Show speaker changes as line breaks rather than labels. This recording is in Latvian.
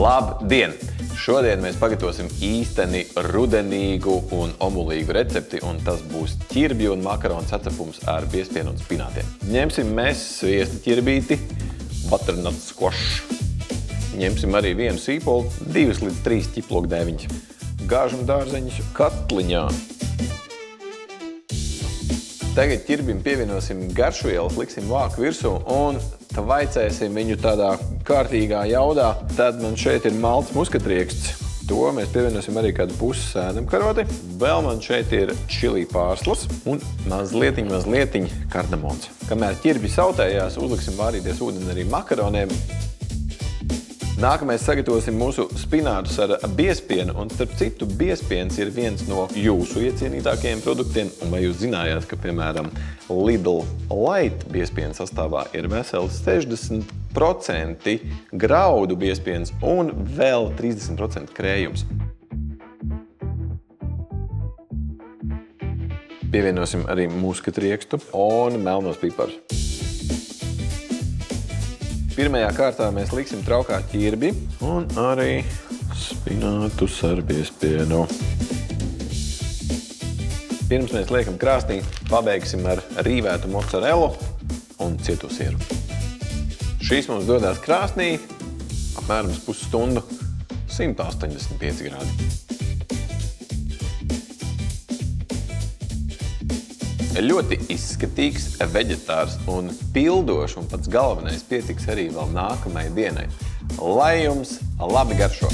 Labdien! Šodien mēs pagatavosim īsteni rudenīgu un omulīgu recepti, un tas būs ķirbju un makaronu sacepums ar biezpienu un spinātiem. Ņemsim mēs sviesta ķirbīti, butternut squash. Ņemsim arī vienu sīpolu, 2 līdz 3 ķiplokdēviņus. Gāžam dārzeņus katliņā. Tagad ķirbim pievienosim garšvielas, liksim vāku virsū un vaicēsim viņu tādā kārtīgā jaudā. Tad man šeit ir malts muskatrieksts. To mēs pievienosim arī kādu pusi sēdamkaroti. Vēl man šeit ir čili pārslas un mazlietiņ kardamons. Kamēr ķirbi sautējās, uzliksim vārīties ūdeni arī makaroniem. Nākamais sagatavosim mūsu spinātus ar biezpienu, un starp citu biezpiens ir viens no jūsu iecienītākajiem produktiem, un vai jūs zinājāt, ka, piemēram, Lidl Light biezpiena sastāvā ir veseli 60% graudu biezpiens un vēl 30% krējums. Pievienosim arī muskatriekstu un melnos piparus. Pirmajā kārtā mēs liksim traukā ķirbi un arī spinātus ar biezpienu. Pirms mēs liekam krāsnī, pabeigsim ar rīvētu mozzarellu un cieto sieru. Šīs mums dodās krāsnī apmēram pusstundu, 185 grādi. Ļoti izskatīgs, veģetārs un pildošs, un pats galvenais pietiks arī vēl nākamajai dienai. Lai jums labi garšo!